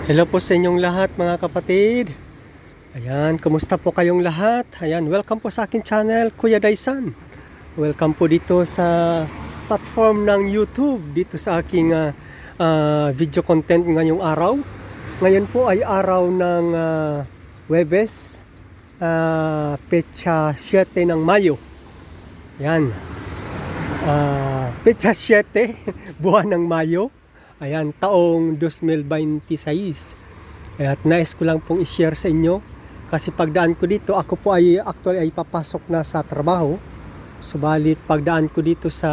Hello po sa inyong lahat mga kapatid. Ayan, kumusta po kayong lahat? Ayan, welcome po sa akin channel, Kuya Daisan. Welcome po dito sa platform ng YouTube, dito sa aking video content ngayong araw. Ngayon po ay araw ng Huwebes, petsa 7 ng Mayo. Ayan, petsa 7, buwan ng Mayo. Ayan, taong 2026. At nais ko lang pong i-share sa inyo kasi pagdaan ko dito, ako po ay actually ay papasok na sa trabaho. Subalit pagdaan ko dito sa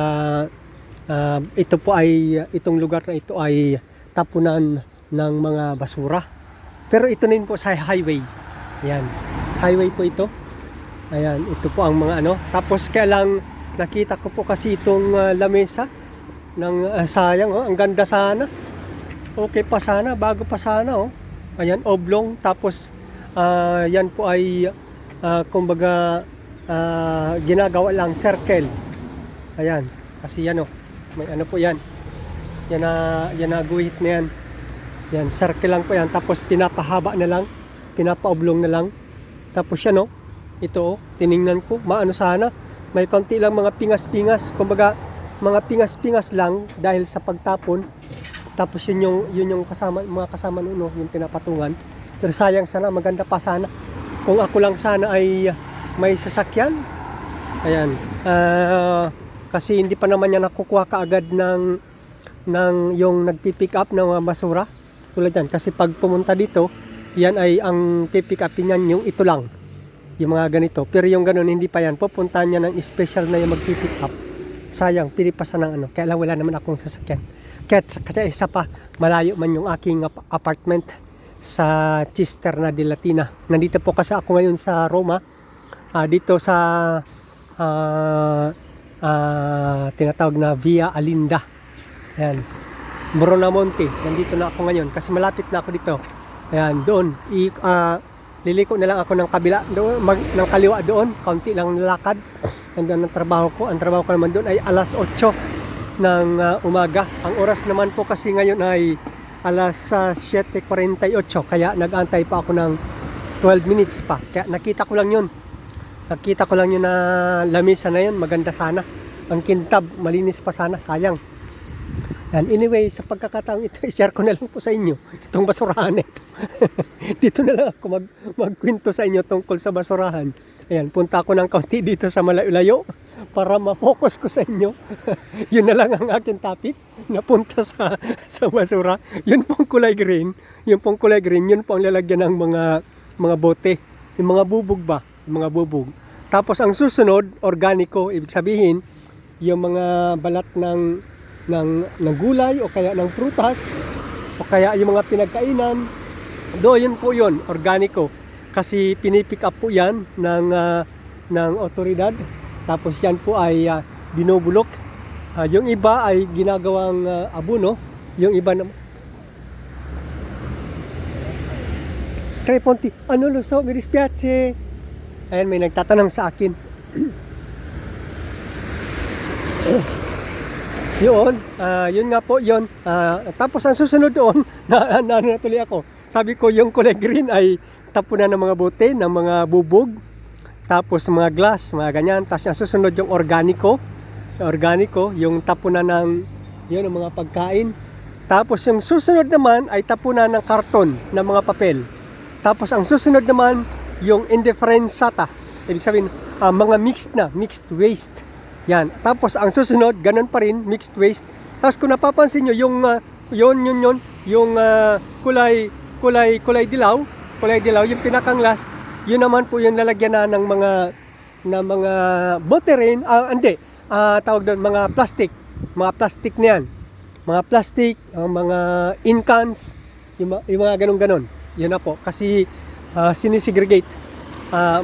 itong lugar na ito ay tapunan ng mga basura. Pero ito na po sa highway. Ayan, highway po ito. Ayan, ito po ang mga Tapos kaya lang nakita ko po kasi itong lamesa ng sayang, ang ganda sana. Okay pa sana, bago pa sana, Ayan, oblong. Tapos yan po ay kumbaga ginagawa lang circle. Ayan, kasi yan may po yan. Yan na guhit na yan. Yan, circle lang po yan. Tapos pinapahaba na lang, pinapaoblong na lang. Tapos yan ito tiningnan ko, maano sana. May konti lang mga pingas-pingas, kumbaga mga pingas-pingas lang dahil sa pagtapon. Tapos yun yung mga kasama yung pinapatungan. Pero sayang sana, maganda pa sana kung ako lang sana ay may sasakyan. Ayan, kasi hindi pa naman niya nakukuha kaagad ng yung nagpipick up ng mga basura tulad yan. Kasi pag pumunta dito, yan ay ang pipick upin niyan yung ito lang, yung mga ganito. Pero yung ganun hindi pa yan, pupuntahan niya ng special na yung magpipick up. Sayang, pilipasan ng kaya lang wala naman akong sasakyan. Kaya isa pa, malayo man yung aking apartment sa Cisterna de Latina. Nandito po kasi ako ngayon sa Roma, dito sa tinatawag na Via Alinda. Ayan, Brunamonte. Nandito na ako ngayon kasi malapit na ako dito. Ayan, doon liliko na lang ako ng kabila doon, ng kaliwa doon, kaunti lang nalakad. Nandun ang trabaho ko. Ang trabaho ko naman doon ay alas 8 ng umaga. Ang oras naman po kasi ngayon ay alas 7:48. Kaya nag-antay pa ako ng 12 minutes pa. Kaya nakita ko lang yun. Nakita ko lang yun na lamisa na yun. Maganda sana. Ang kintab, malinis pa sana. Sayang. And anyway, sa pagkakataong ito, i-share ko na lang po sa inyo itong basurahan ito. Dito na lang ako magkwento sa inyo tungkol sa basurahan. Ayan, punta ako ng kaunti dito sa malayo-layo para ma-focus ko sa inyo. Yun na lang ang aking topic, napunta sa basura. Yun pong kulay green, yun po ang lalagyan ng mga bote, yung mga bubog ba, yung mga bubog. Tapos ang susunod, organiko, ibig sabihin, yung mga balat ng gulay o kaya ng prutas o kaya yung mga pinagkainan, yun po yun, organiko. Kasi pinipick up po yan ng otoridad. Tapos yan po ay binubulok. Yung iba ay ginagawang abono. Yung iba na Treponti, ano lo so, mi dispiace. Ayan, may nagtatanong sa akin. Yun nga po yun. Tapos ang susunod doon, natuloy ako. Sabi ko yung kulay green ay tapunan ng mga bote, ng mga bubog. Tapos mga glass, mga ganyan. Tapos ang susunod yung organiko. Yung tapunan ng mga pagkain. Tapos yung susunod naman ay tapunan ng karton, ng mga papel. Tapos ang susunod naman yung indifferensata. Ibig sabihin, mga mixed waste. Yan. Tapos ang susunod, ganun pa rin, mixed waste. Tapos kung napapansin nyo, yung kulay dilaw, yung pinakang last, yun naman po yung lalagyan na ng mga bote rin, tawag doon, mga plastic na yan. Mga plastic, mga incans, yung mga ganun. Yun na po. Kasi sinisegregate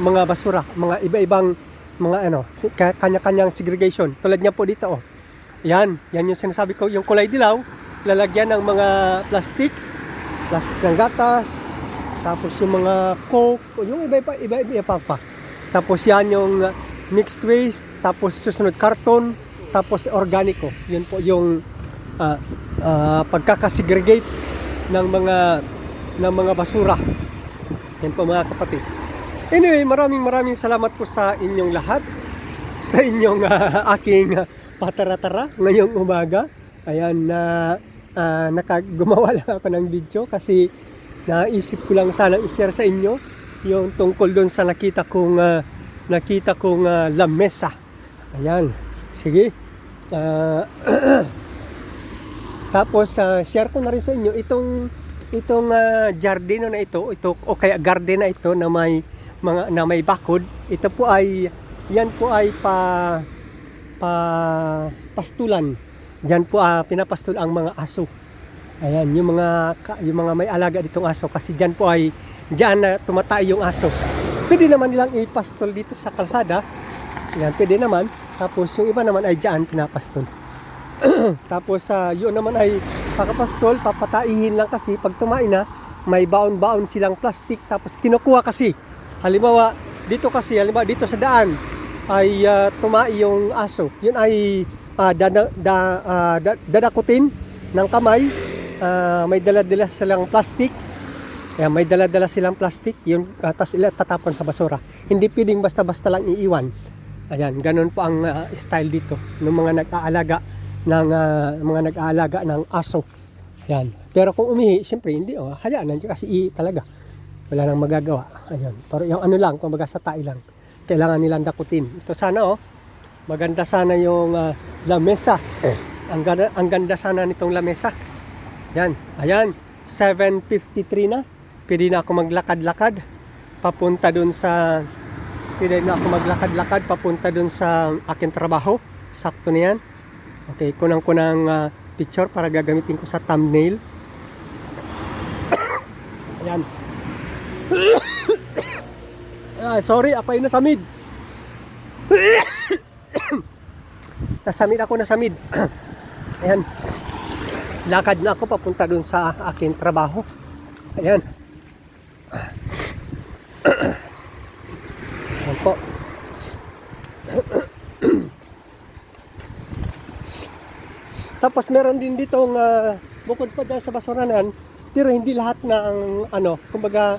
mga basura, mga iba-ibang mga kanya-kanyang segregation. Tulad niya po dito, Yan yung sinasabi ko, yung kulay dilaw, lalagyan ng mga plastic ng gatas, tapos yung mga coke, yung iba pa. Tapos yan yung mixed waste, tapos susunod karton, tapos organiko. Yun po yung pagkakasegregate ng mga ng mga basura. Yan po mga kapatid. Anyway, maraming salamat po sa inyong lahat. Sa inyong aking patara-tara ngayong umaga. Ayan na gumawa lang ako ng video kasi naisip ko lang sana i-share sa inyo yung tungkol doon sa nakita kong lamesa. Ayan. Sige. Tapos share ko na rin sa inyo itong jardino na ito o kaya garden na ito na may bakod. Ito po ay yan po ay pastulan. Diyan po pinapastol ang mga aso. Ayan, yung mga may alaga ditong aso kasi diyan po ay na tumatay yung aso. Pwede naman nilang ipastol dito sa kalsada. Yan, pwede naman. Tapos yung iba naman ay diyan pinapastol. Tapos yun naman ay pakapastol, papataihin lang kasi pag tumain na, may baon-baon silang plastic tapos kinukuha kasi. Halimbawa, dito sa daan ay tumai yung aso. Yun ay dadakutin ng kamay. May dala-dala silang plastic. Ayan, may dala-dala silang plastic. Yun, tapos tatapon sa basura. Hindi pwedeng basta-basta lang iiwan. Ayan, ganun po ang style dito ng mga nag-aalaga ng aso. Ayan. Pero kung umihi, siyempre hindi. Hayaan nandiyo kasi talaga. Wala nang magagawa. Ayan. Pero yung ano lang, kumbaga sa tae lang. Kailangan nilang dakutin. Ito sana maganda sana yung lamesa. Ang ganda sana nitong lamesa. Yan. Ayan. 7:53 na. Pwede na ako maglakad-lakad papunta dun sa aking trabaho. Sakto na yan. Okay, kunang picture para gagamitin ko sa thumbnail. Ayan. Sorry, ako ay nasamid. Nasamid. Ayan. Lakad na ako papunta dun sa aking trabaho. Ayan. Ayan po. Tapos meron din ditong bukod pa dyan sa basuranan, pero hindi lahat ng kumbaga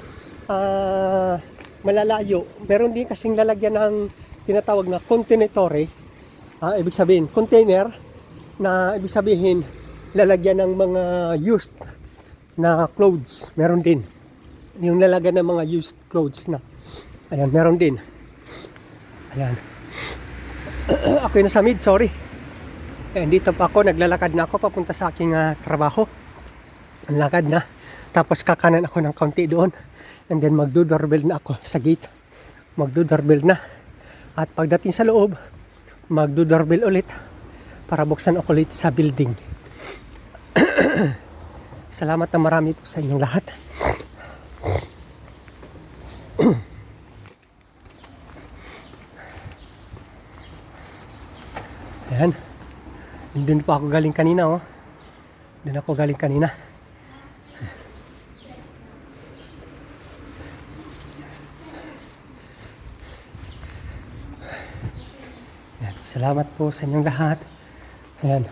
malalayo. Meron din kasing lalagyan ng tinatawag na contenitore. Ibig sabihin, container na ibig sabihin lalagyan ng mga used na clothes. Meron din. Yung lalagyan ng mga used clothes na. Ayan, meron din. Ayan. Ako yung nasamid, sorry. Dito pa ako, naglalakad na ako papunta sa aking trabaho. Ang lakad na. Tapos kakanan ako ng kaunti doon. And then magdo-doorbell na ako sa gate. Magdo-doorbell na. At pagdating sa loob, magdo-doorbell ulit para buksan ako ulit sa building. Salamat na marami po sa inyong lahat. Ayan. Doon pa ako galing kanina. Doon ako galing kanina. Ayan. Salamat po sa inyong lahat. Ayan.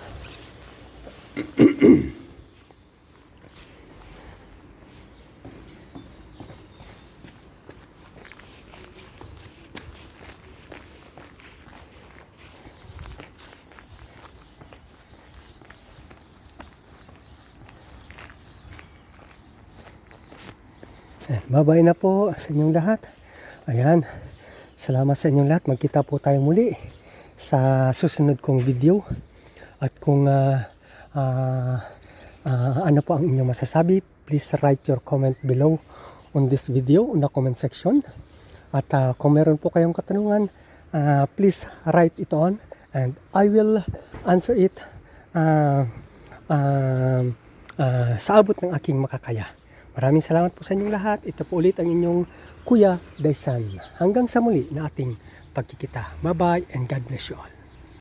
Bye-bye na po sa inyong lahat. Ayan. Salamat sa inyong lahat. Magkita po tayo muli sa susunod kong video. At kung ano po ang inyong masasabi, please write your comment below on this video in the comment section. At kung meron po kayong katanungan, please write it on and I will answer it sa abot ng aking makakaya. Maraming salamat po sa inyong lahat. Ito po ulit ang inyong Kuya Daisan. Hanggang sa muli na ating pagkikita. Bye-bye and God bless you all.